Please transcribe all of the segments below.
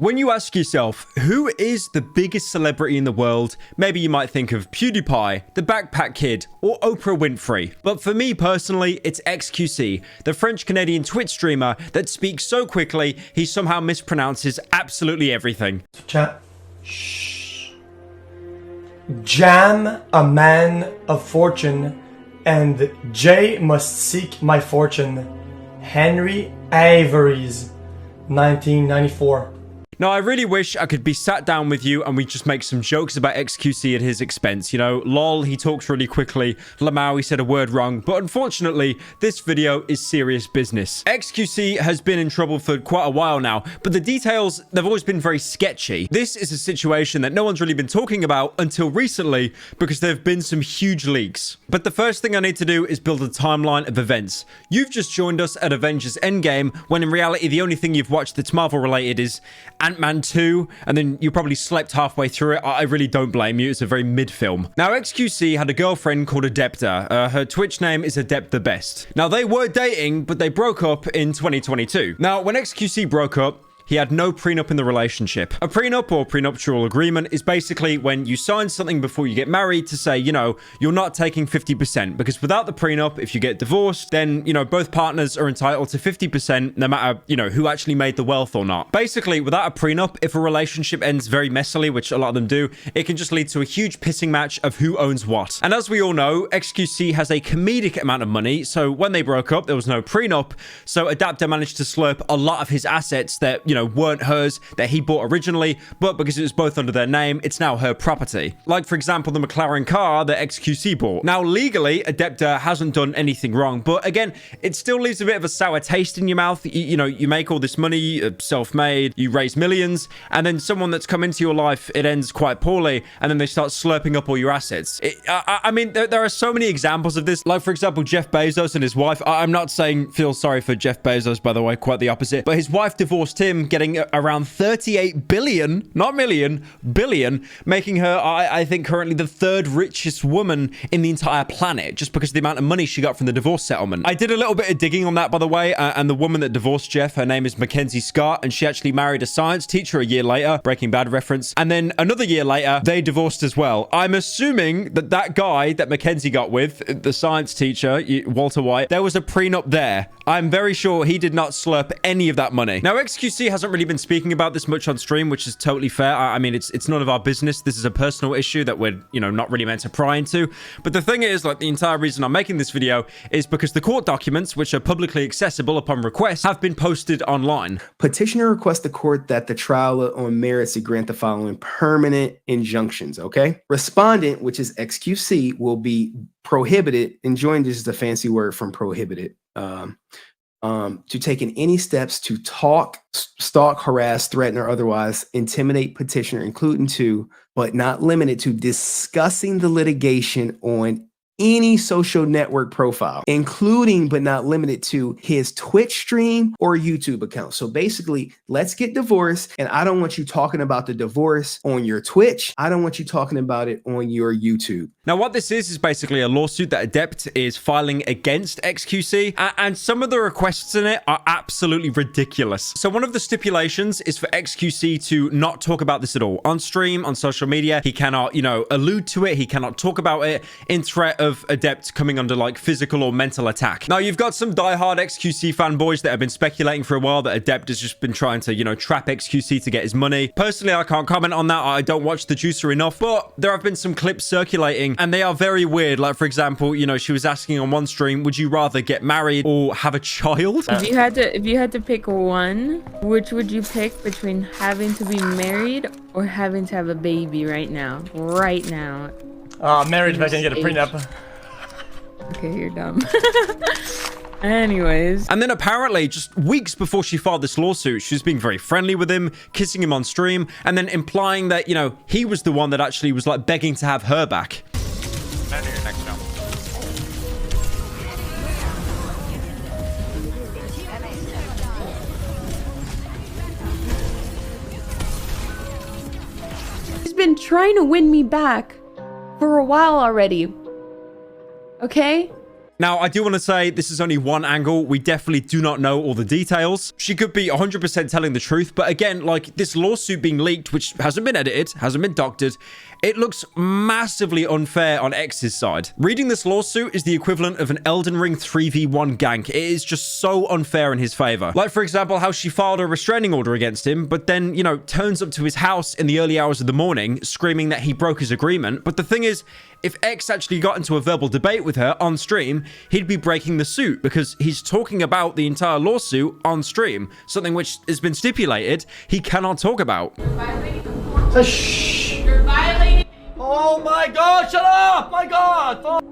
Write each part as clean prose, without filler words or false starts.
When you ask yourself, who is the biggest celebrity in the world, maybe you might think of PewDiePie, the Backpack Kid, or Oprah Winfrey. But for me personally, it's XQC, the French-Canadian Twitch streamer that speaks so quickly, he somehow mispronounces absolutely everything. Shh. Jam, a man of fortune, and Jay must seek my fortune. Henry Avery's 1994. Now, I really wish I could be sat down with you and we just make some jokes about XQC at his expense. You know, lol, he talks really quickly. Lamau, he said a word wrong. But unfortunately, this video is serious business. XQC has been in trouble for quite a while now, but the details, they've always been very sketchy. This is a situation that no one's really been talking about until recently because there have been some huge leaks. But the first thing I need to do is build a timeline of events. You've just joined us at Avengers Endgame, when in reality, the only thing you've watched that's Marvel related is Ant-Man 2, and then you probably slept halfway through it. I really don't blame you. It's a very mid film. Now, XQC had a girlfriend called Adepta. Her Twitch name is Adept the Best. Now, they were dating, but they broke up in 2022. Now, when XQC broke up, he had no prenup in the relationship. A prenup or prenuptial agreement is basically when you sign something before you get married to say, you know, you're not taking 50%, because without the prenup, if you get divorced, then, you know, both partners are entitled to 50% no matter, you know, who actually made the wealth or not. Basically, without a prenup, if a relationship ends very messily, which a lot of them do, it can just lead to a huge pissing match of who owns what. And as we all know, XQC has a comedic amount of money, so when they broke up, there was no prenup, so Adapter managed to slurp a lot of his assets that, you know, weren't hers, that he bought originally, but because it was both under their name, it's now her property. Like, for example, the McLaren car that XQC bought. Now, legally, Adepta hasn't done anything wrong, but again, it still leaves a bit of a sour taste in your mouth. You know, you make all this money, self-made, you raise millions, and then someone that's come into your life, it ends quite poorly, and then they start slurping up all your assets. I mean, there are so many examples of this. Like, for example, Jeff Bezos and his wife. I'm not saying feel sorry for Jeff Bezos, by the way, quite the opposite, but his wife divorced him, getting around 38 billion, not million, billion, making her, I think, currently the third richest woman in the entire planet, just because of the amount of money she got from the divorce settlement. I did a little bit of digging on that, by the way, and the woman that divorced Jeff, her name is Mackenzie Scott, and she actually married a science teacher a year later, Breaking Bad reference, and then another year later, they divorced as well. I'm assuming that that guy that Mackenzie got with, the science teacher, Walter White, there was a prenup there. I'm very sure he did not slurp any of that money. Now, XQC hasn't really been speaking about this much on stream, which is totally fair. I mean, it's none of our business. This is a personal issue that we're, you know, not really meant to pry into. But the thing is, like, the entire reason I'm making this video is because the court documents, which are publicly accessible upon request, have been posted online. Petitioner requests the court that the trial on merits to grant the following permanent injunctions, okay? Respondent, which is XQC, will be prohibited, and joined is a fancy word from prohibited, to taking any steps to talk, stalk, harass, threaten, or otherwise intimidate petitioner, including to, but not limited to, discussing the litigation on any social network profile, including but not limited to his Twitch stream or YouTube account. So basically, let's get divorced, and I don't want you talking about the divorce on your Twitch. I don't want you talking about it on your YouTube. Now, what this is basically a lawsuit that Adept is filing against XQC, and some of the requests in it are absolutely ridiculous. So one of the stipulations is for XQC to not talk about this at all. On stream, on social media, he cannot, you know, allude to it. He cannot talk about it in threat of Adept coming under, like, physical or mental attack. Now, you've got some diehard XQC fanboys that have been speculating for a while that Adept has just been trying to, you know, trap XQC to get his money. Personally, I can't comment on that. I don't watch the juicer enough, but there have been some clips circulating, and they are very weird. Like, for example, you know, she was asking on one stream, would you rather get married or have a child? If you had to pick one, which would you pick between having to be married or having to have a baby right now? Right now. Marriage if I can get a prenup. Okay, you're dumb. Anyways. And then apparently, just weeks before she filed this lawsuit, she was being very friendly with him, kissing him on stream, and then implying that, you know, he was the one that actually was, like, begging to have her back. He's been trying to win me back for a while already. Okay? Now, I do want to say this is only one angle. We definitely do not know all the details. She could be 100% telling the truth. But again, like this lawsuit being leaked, which hasn't been edited, hasn't been doctored, it looks massively unfair on X's side. Reading this lawsuit is the equivalent of an Elden Ring 3v1 gank. It is just so unfair in his favor. Like, for example, how she filed a restraining order against him, but then, you know, turns up to his house in the early hours of the morning screaming that he broke his agreement. But the thing is, if X actually got into a verbal debate with her on stream, he'd be breaking the suit because he's talking about the entire lawsuit on stream, something which has been stipulated he cannot talk about. You're violating the court. So shh. You're violating. Oh my God! Shut up! My God!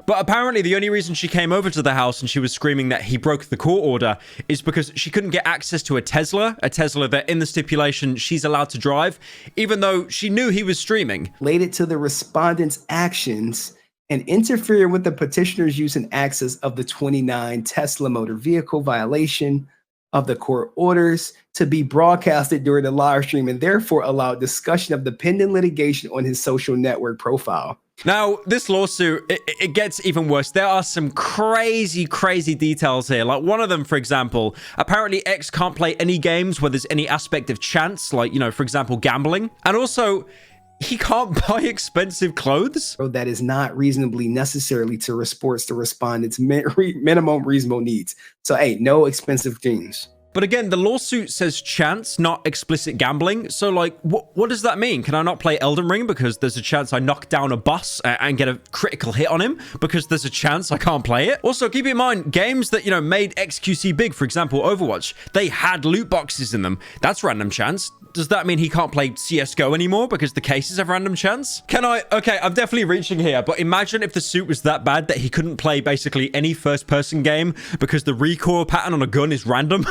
But apparently the only reason she came over to the house and she was screaming that he broke the court order is because she couldn't get access to a Tesla that in the stipulation she's allowed to drive, even though she knew he was streaming. Related to the respondent's actions and interfere with the petitioner's use and access of the 29 Tesla motor vehicle violation of the court orders to be broadcasted during the live stream and therefore allowed discussion of the pending litigation on his social network profile. Now, this lawsuit, it gets even worse. There are some crazy details here. Like one of them, for example, apparently X can't play any games where there's any aspect of chance, like, you know, for example, gambling. And also, he can't buy expensive clothes. That is not reasonably necessarily to sports the respondent's minimum reasonable needs. So, hey, no expensive things. But again, the lawsuit says chance, not explicit gambling. So, like, what does that mean? Can I not play Elden Ring because there's a chance I knock down a boss and get a critical hit on him because there's a chance I can't play it? Also, keep in mind, games that, you know, made XQC big, for example, Overwatch, they had loot boxes in them. That's random chance. Does that mean he can't play CSGO anymore because the cases have random chance? Okay, I'm definitely reaching here, but imagine if the suit was that bad that he couldn't play basically any first-person game because the recoil pattern on a gun is random.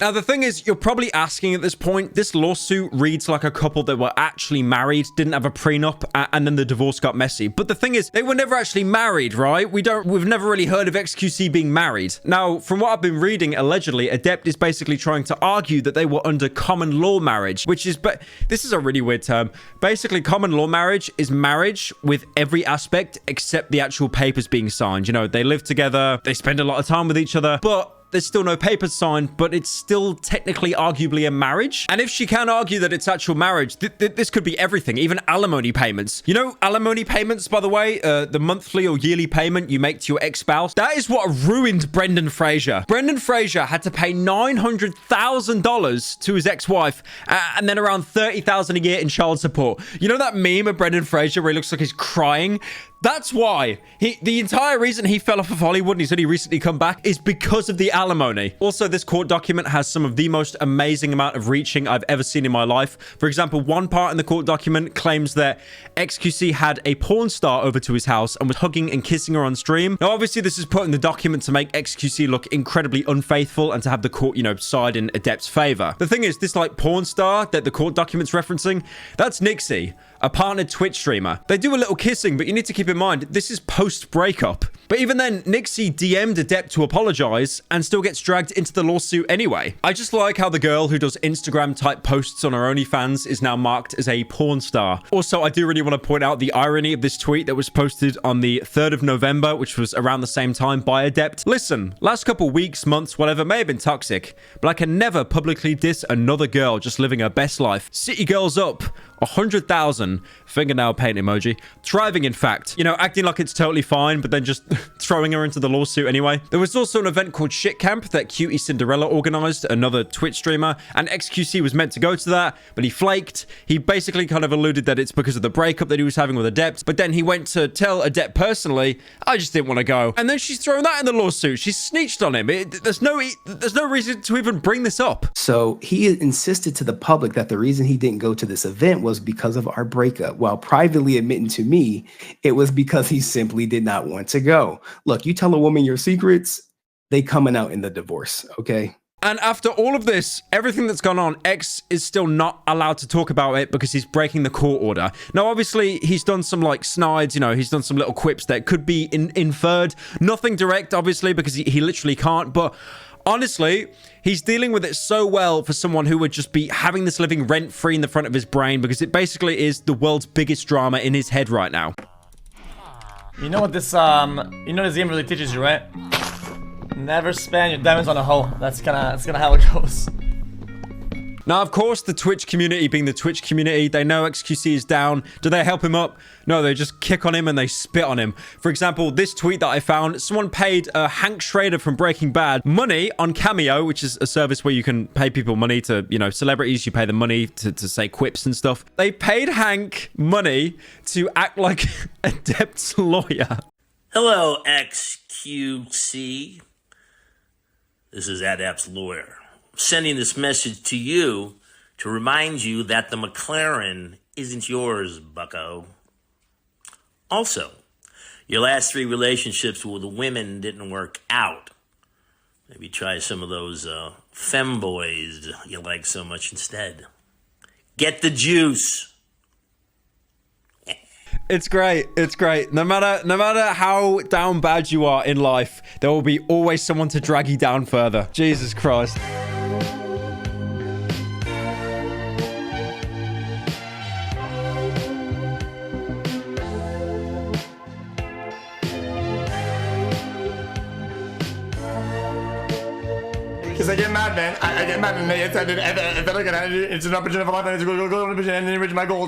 Now, the thing is, you're probably asking at this point, this lawsuit reads like a couple that were actually married, didn't have a prenup, and then the divorce got messy. But the thing is, they were never actually married, right? We've never really heard of XQC being married. Now, from what I've been reading, allegedly, Adept is basically trying to argue that they were under common law marriage, which is, but this is a really weird term. Basically, common law marriage is marriage with every aspect except the actual papers being signed. You know, they live together, they spend a lot of time with each other, but there's still no papers signed, but it's still technically arguably a marriage. And if she can argue that it's actual marriage, this could be everything, even alimony payments. You know, alimony payments, by the way, the monthly or yearly payment you make to your ex-spouse, that is what ruined Brendan Fraser. Brendan Fraser had to pay $900,000 to his ex-wife and then around $30,000 a year in child support. You know that meme of Brendan Fraser where he looks like he's crying? That's why. The entire reason he fell off of Hollywood and he's only recently come back is because of the alimony. Also, this court document has some of the most amazing amount of reaching I've ever seen in my life. For example, one part in the court document claims that XQC had a porn star over to his house and was hugging and kissing her on stream. Now, obviously, this is put in the document to make XQC look incredibly unfaithful and to have the court, you know, side in Adept's favor. The thing is, this like porn star that the court document's referencing, that's Nixie, a partnered Twitch streamer. They do a little kissing, but you need to keep in mind, this is post-breakup. But even then, Nixie DM'd Adept to apologize and still gets dragged into the lawsuit anyway. I just like how the girl who does Instagram-type posts on her OnlyFans is now marked as a porn star. Also, I do really want to point out the irony of this tweet that was posted on the 3rd of November, which was around the same time by Adept. Listen, last couple weeks, months, whatever, may have been toxic, but I can never publicly diss another girl just living her best life. City girls up, 100,000, fingernail paint emoji, thriving in fact, you know, acting like it's totally fine, but then just throwing her into the lawsuit anyway. There was also an event called Shit Camp that Cutie Cinderella organized, another Twitch streamer, and XQC was meant to go to that, but he flaked. He basically kind of alluded that it's because of the breakup that he was having with Adept, but then he went to tell Adept personally, I just didn't want to go. And then she's thrown that in the lawsuit. She's snitched on him. There's no reason to even bring this up. So he insisted to the public that the reason he didn't go to this event was because of our breakup, while privately admitting to me it was because he simply did not want to go. Look, you tell a woman your secrets, they coming out in the divorce, okay? And after all of this, everything that's gone on, X is still not allowed to talk about it because he's breaking the court order. Now, obviously, he's done some like snides, you know, he's done some little quips that could be inferred. Nothing direct, obviously, because he literally can't, but honestly, he's dealing with it so well for someone who would just be having this living rent-free in the front of his brain because it basically is the world's biggest drama in his head right now. You know what this this game really teaches you, right? Never spend your diamonds on a hoe. That's kinda how it goes. Now, of course, the Twitch community being the Twitch community, they know XQC is down. Do they help him up? No, they just kick on him and they spit on him. For example, this tweet that I found, someone paid Hank Schrader from Breaking Bad money on Cameo, which is a service where you can pay people money to, you know, celebrities, you pay them money to say quips and stuff. They paid Hank money to act like a debt's lawyer. Hello, XQC. This is Adept's lawyer. Sending this message to you to remind you that the McLaren isn't yours, bucko. Also, your last 3 relationships with women didn't work out. Maybe try some of those femboys you like so much instead. Get the juice. It's great. It's great. No matter how down bad you are in life, there will be always someone to drag you down further. Jesus Christ. Because I get mad, man. I get mad, and it's an opportunity for life, and it's a go and reach my goals.